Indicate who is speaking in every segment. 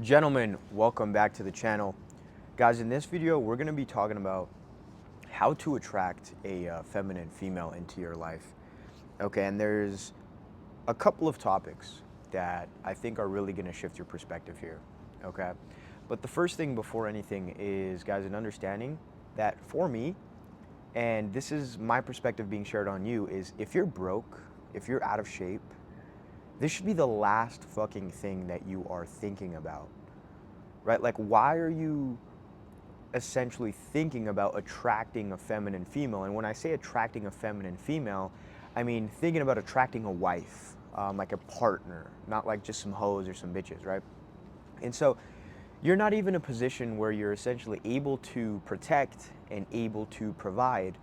Speaker 1: Gentlemen, welcome back to the channel. Guys, in this video, we're gonna be talking about how to attract a feminine female into your life. Okay, and there's a couple of topics that I think are really gonna shift your perspective here. Okay, but the first thing before anything is, guys, an understanding that for me, and this is my perspective being shared on you, is if you're broke, if you're out of shape, this should be the last fucking thing that you are thinking about, right? Like, why are you essentially thinking about attracting a feminine female? And when I say attracting a feminine female, I mean thinking about attracting a wife, like a partner, not like just some hoes or some bitches, right? And so you're not even in a position where you're essentially able to protect and able to provide,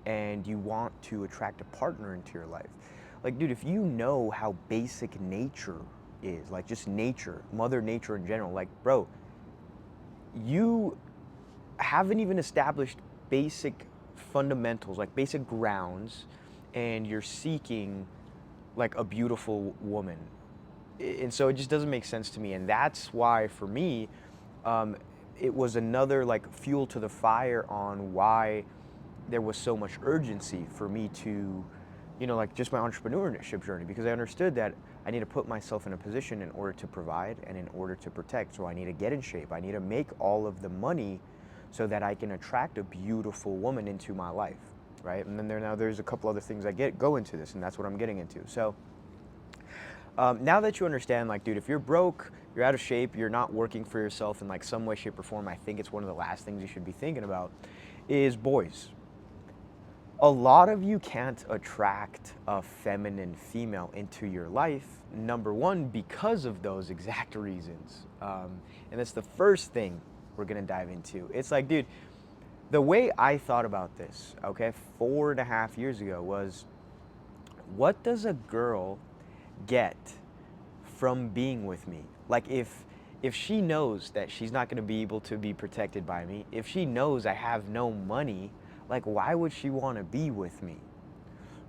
Speaker 1: and you want to attract a partner into your life. Like, dude, if you know how basic nature is, like just nature, Mother Nature in general, like, bro, you haven't even established basic fundamentals, like basic grounds, and you're seeking like a beautiful woman. And so it just doesn't make sense to me. And that's why, for me, um, it was another like fuel to the fire on why there was so much urgency for me to, like just my entrepreneurship journey, because I understood that I need to put myself in a position in order to provide and in order to protect. So I need to get in shape. I need to make all of the money so that I can attract a beautiful woman into my life, right? And then there's a couple other things go into this, and that's what I'm getting into. So now that you understand, like, dude, if you're broke, you're out of shape, you're not working for yourself in like some way, shape, or form, I think it's one of the last things you should be thinking about is boys. A lot of you can't attract a feminine female into your life, number one, because of those exact reasons. And that's the first thing we're gonna dive into. It's like, dude, the way I thought about this, okay, 4.5 years ago was, what does a girl get from being with me? Like, if she knows that she's not going to be able to be protected by me, if she knows I have no money, like, why would she want to be with me,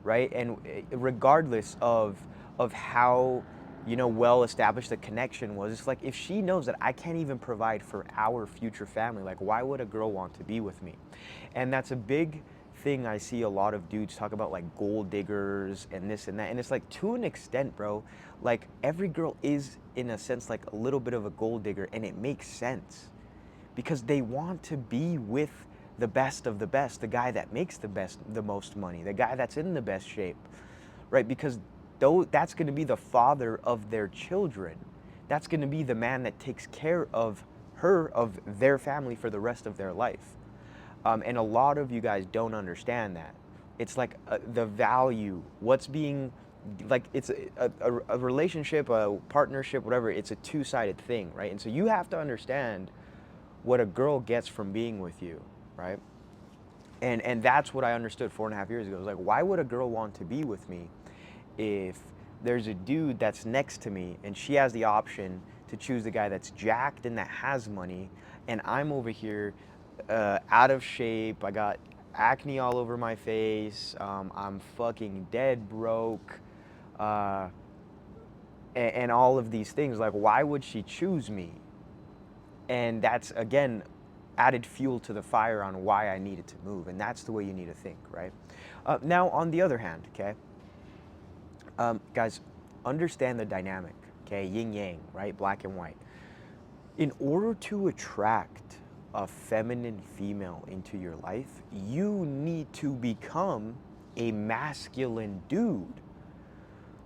Speaker 1: right? And regardless of how well established the connection was, it's like, if she knows that I can't even provide for our future family, like, why would a girl want to be with me? And that's a big thing. I see a lot of dudes talk about like gold diggers and this and that, and it's like, to an extent, bro, like every girl is in a sense like a little bit of a gold digger, and it makes sense because they want to be with the best of the best, the guy that makes the most money, the guy that's in the best shape, right? Because though that's going to be the father of their children, that's going to be the man that takes care of their family for the rest of their life. And a lot of you guys don't understand that. It's like the value, what's being, like, it's a relationship, a partnership, whatever, it's a two-sided thing, right? And so you have to understand what a girl gets from being with you, right? And that's what I understood 4.5 years ago. It was like, why would a girl want to be with me if there's a dude that's next to me and she has the option to choose the guy that's jacked and that has money, and I'm over here out of shape, I got acne all over my face, I'm fucking dead broke, uh, and all of these things. Like, why would she choose me? And that's, again, added fuel to the fire on why I needed to move. And that's the way you need to think, right? Now, on the other hand, okay, guys, understand the dynamic, okay? Yin yang, right? Black and white. In order to attract a feminine female into your life, you need to become a masculine dude.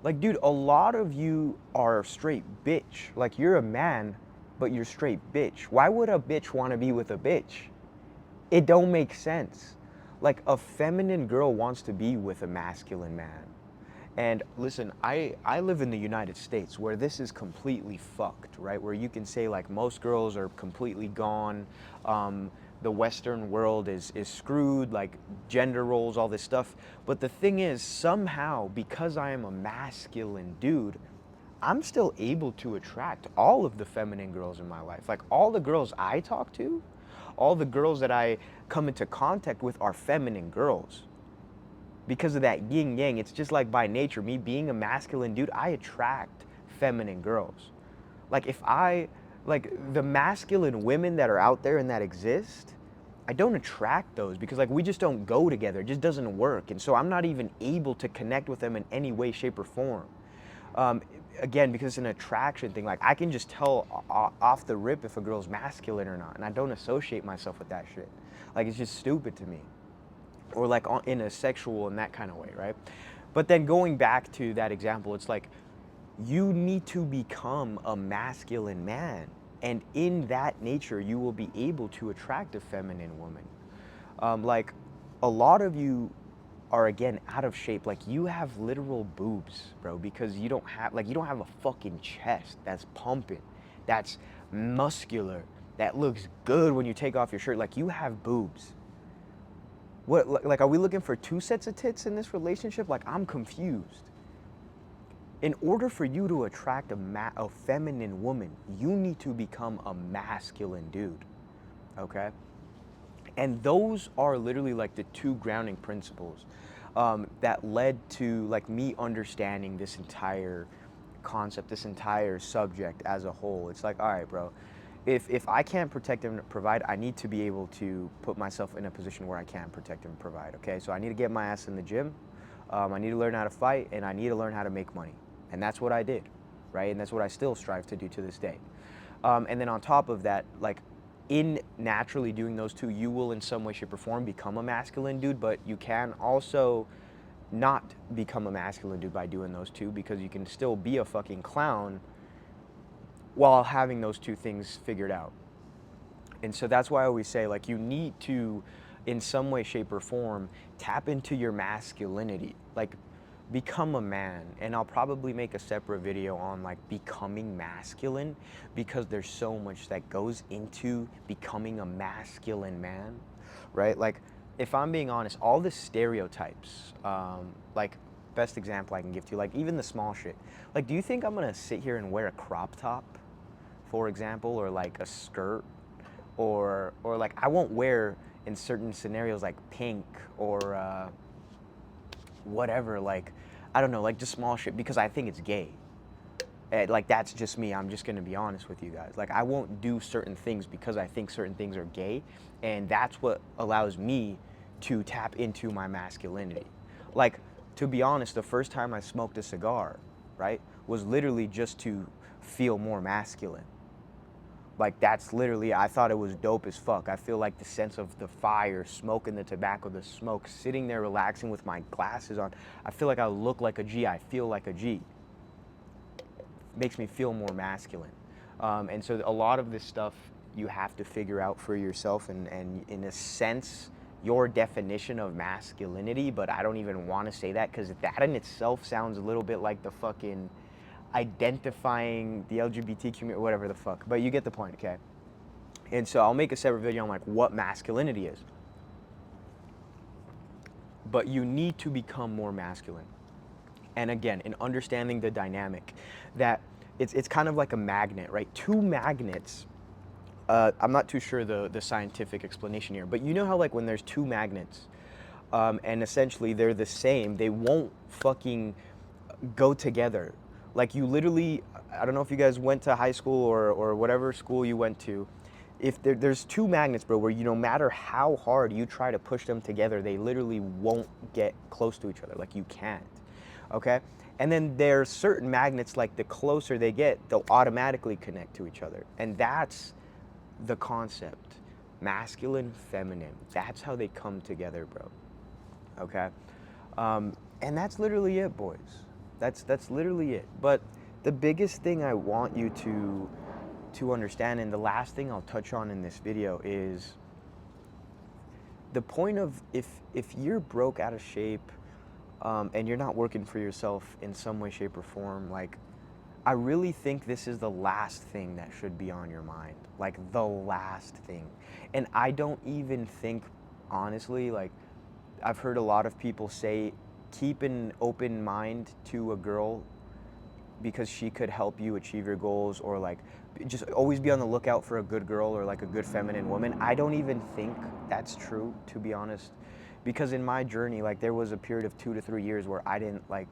Speaker 1: Like, dude, a lot of you are straight bitch. Like, you're a man, but you're straight bitch. Why would a bitch want to be with a bitch? It don't make sense. Like, a feminine girl wants to be with a masculine man. And listen, I live in the United States where this is completely fucked, right? Where you can say like most girls are completely gone. The Western world is screwed, like gender roles, all this stuff. But the thing is, somehow, because I am a masculine dude, I'm still able to attract all of the feminine girls in my life. Like, all the girls I talk to, all the girls that I come into contact with are feminine girls because of that yin yang. It's just like by nature, me being a masculine dude, I attract feminine girls. Like, if I like the masculine women that are out there and that exist, I don't attract those because like we just don't go together. It just doesn't work. And so I'm not even able to connect with them in any way, shape, or form. Um, Again, because it's an attraction thing. Like I can just tell off the rip if a girl's masculine or not, and I don't associate myself with that shit. Like it's just stupid to me, or like in a sexual and that kind of way, right? But then going back to that example, it's like you need to become a masculine man, and in that nature, you will be able to attract a feminine woman. Like a lot of you are again out of shape. Like you have literal boobs, bro, because you don't have a fucking chest that's pumping, that's muscular, that looks good when you take off your shirt. Like you have boobs. What, like, are we looking for two sets of tits in this relationship? Like, I'm confused. In order for you to attract a feminine woman, you need to become a masculine dude, okay? And those are literally like the two grounding principles that led to like me understanding this entire concept, this entire subject as a whole. It's like, all right, bro, if I can't protect and provide, I need to be able to put myself in a position where I can protect and provide. Okay, so I need to get my ass in the gym. I need to learn how to fight, and I need to learn how to make money. And that's what I did, right? And that's what I still strive to do to this day. And then on top of that, like in naturally doing those two, you will in some way, shape, or form become a masculine dude, but you can also not become a masculine dude by doing those two, because you can still be a fucking clown while having those two things figured out. And so that's why I always say, like, you need to, in some way, shape, or form, tap into your masculinity. Like, become a man. And I'll probably make a separate video on, like, becoming masculine, because there's so much that goes into becoming a masculine man, right? Like, if I'm being honest, all the stereotypes, like, best example I can give to you, like, even the small shit. Like, do you think I'm gonna sit here and wear a crop top, for example, or like a skirt, or like I won't wear in certain scenarios like pink or whatever, like I don't know, like just small shit, because I think it's gay. And like that's just me. I'm just gonna be honest with you guys. Like I won't do certain things because I think certain things are gay, and that's what allows me to tap into my masculinity. Like, to be honest, the first time I smoked a cigar, right, was literally just to feel more masculine. Like that's literally, I thought it was dope as fuck. I feel like the sense of the fire, smoking the tobacco, the smoke, sitting there relaxing with my glasses on. I feel like I look like a G. I feel like a G. Makes me feel more masculine. And so a lot of this stuff you have to figure out for yourself, and in a sense, your definition of masculinity. But I don't even want to say that, because that in itself sounds a little bit like the fucking identifying the LGBT community, whatever the fuck. But you get the point, okay? And so I'll make a separate video on like what masculinity is. But you need to become more masculine. And again, in understanding the dynamic, that it's kind of like a magnet, right? Two magnets. I'm not too sure the scientific explanation here, but you know how like when there's two magnets, and essentially they're the same, they won't fucking go together. Like you literally, I don't know if you guys went to high school or whatever school you went to. If there's two magnets, bro, where you no matter how hard you try to push them together, they literally won't get close to each other. Like you can't, okay? And then there's certain magnets, like the closer they get, they'll automatically connect to each other. And that's the concept. Masculine, feminine. That's how they come together, bro. Okay? And that's literally it, boys. That's literally it. But the biggest thing I want you to understand, and the last thing I'll touch on in this video, is the point of if you're broke, out of shape, and you're not working for yourself in some way, shape, or form, like I really think this is the last thing that should be on your mind. Like the last thing. And I don't even think, honestly, like I've heard a lot of people say, keep an open mind to a girl because she could help you achieve your goals, or like just always be on the lookout for a good girl or like a good feminine woman. I don't even think that's true, to be honest, because in my journey, like there was a period of 2 to 3 years where I didn't like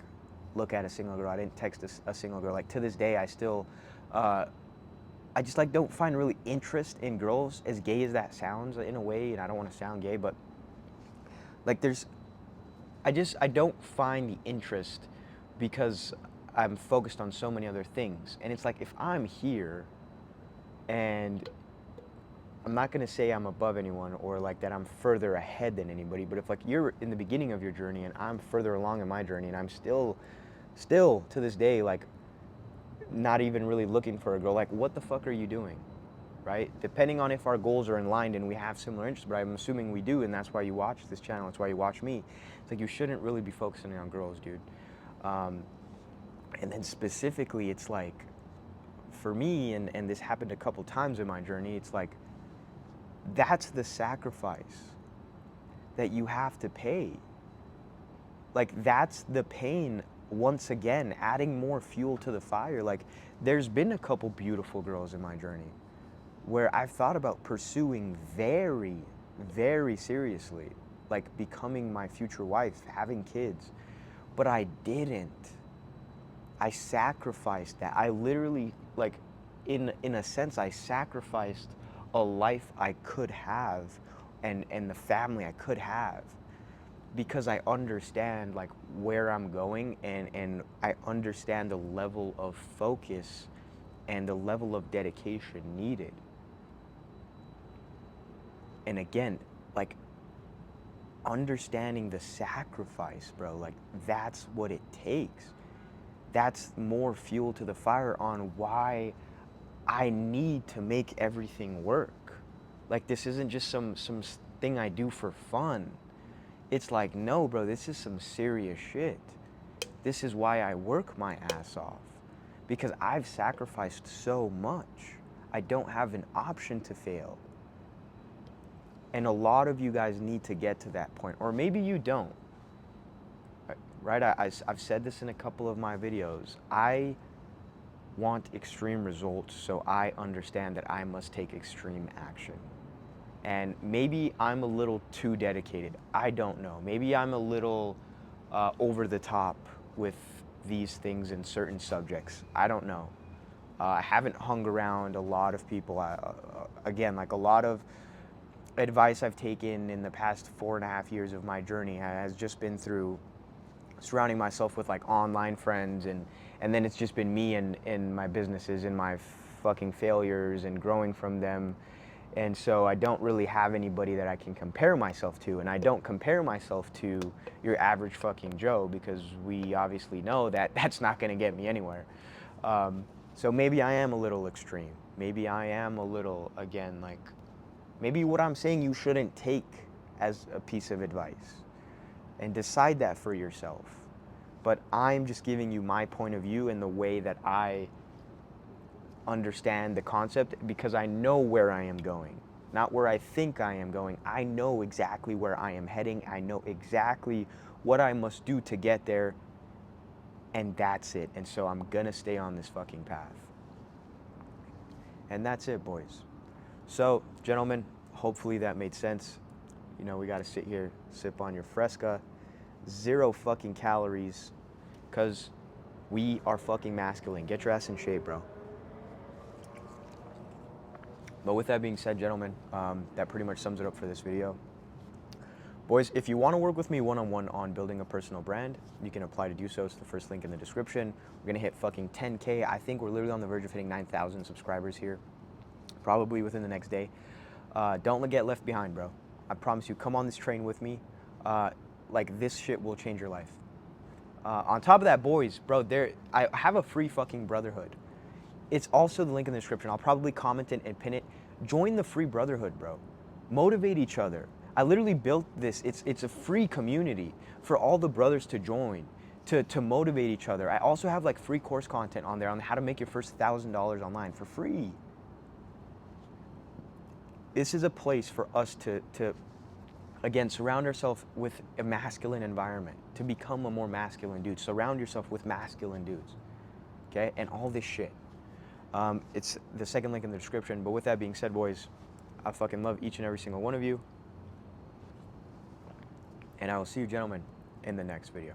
Speaker 1: look at a single girl. I didn't text a single girl. Like to this day, I still I just like don't find really interest in girls, as gay as that sounds in a way, and I don't want to sound gay, but like I don't find the interest because I'm focused on so many other things. And it's like, if I'm here and I'm not going to say I'm above anyone or like that I'm further ahead than anybody, but if like you're in the beginning of your journey and I'm further along in my journey and I'm still to this day, like not even really looking for a girl, like what the fuck are you doing? Right? Depending on if our goals are in line and we have similar interests, but I'm assuming we do, and that's why you watch this channel, that's why you watch me. It's like, you shouldn't really be focusing on girls, dude. And then specifically, it's like, for me, and this happened a couple times in my journey, it's like, that's the sacrifice that you have to pay. Like, that's the pain, once again, adding more fuel to the fire. Like, there's been a couple beautiful girls in my journey where I've thought about pursuing very, very seriously, like becoming my future wife, having kids, but I didn't. I sacrificed that. I literally, like, in a sense, I sacrificed a life I could have and the family I could have, because I understand like where I'm going, and I understand the level of focus and the level of dedication needed. And again, like, understanding the sacrifice, bro, like that's what it takes. That's more fuel to the fire on why I need to make everything work. Like, this isn't just some thing I do for fun. It's like, no, bro, this is some serious shit. This is why I work my ass off, because I've sacrificed so much. I don't have an option to fail. And a lot of you guys need to get to that point, or maybe you don't. Right? I've said this in a couple of my videos. I want extreme results, so I understand that I must take extreme action. And maybe I'm a little too dedicated. I don't know. Maybe I'm a little over the top with these things in certain subjects. I don't know. I haven't hung around a lot of people. Again, like, a lot of advice I've taken in the past 4.5 years of my journey has just been through surrounding myself with like online friends, and then it's just been me and my businesses and my fucking failures and growing from them. And so I don't really have anybody that I can compare myself to, and I don't compare myself to your average fucking Joe, because we obviously know that that's not going to get me anywhere. So maybe I am a little extreme. Maybe I am a little, again, like, maybe what I'm saying you shouldn't take as a piece of advice, and decide that for yourself. But I'm just giving you my point of view and the way that I understand the concept, because I know where I am going, not where I think I am going. I know exactly where I am heading. I know exactly what I must do to get there, and that's it. And so I'm gonna stay on this fucking path. And that's it, boys. So, gentlemen, hopefully that made sense. You know, we gotta sit here, sip on your Fresca, 0 fucking calories, because we are fucking masculine. Get your ass in shape, bro. But with that being said, gentlemen, that pretty much sums it up for this video. Boys, if you want to work with me one-on-one on building a personal brand, you can apply to do so. It's the first link in the description. We're going to hit fucking 10K. I think we're literally on the verge of hitting 9,000 subscribers here, probably within the next day. Don't get left behind, bro. I promise you, come on this train with me. Like, this shit will change your life. On top of that, boys, bro, I have a free fucking brotherhood. It's also the link in the description. I'll probably comment it and pin it. Join the free brotherhood, bro. Motivate each other. I literally built this. It's a free community for all the brothers to join, to motivate each other. I also have like free course content on there on how to make your first $1,000 online for free. This is a place for us to again, surround ourselves with a masculine environment, to become a more masculine dude. Surround yourself with masculine dudes, okay? And all this shit. It's the second link in the description. But with that being said, boys, I fucking love each and every single one of you. And I will see you, gentlemen, in the next video.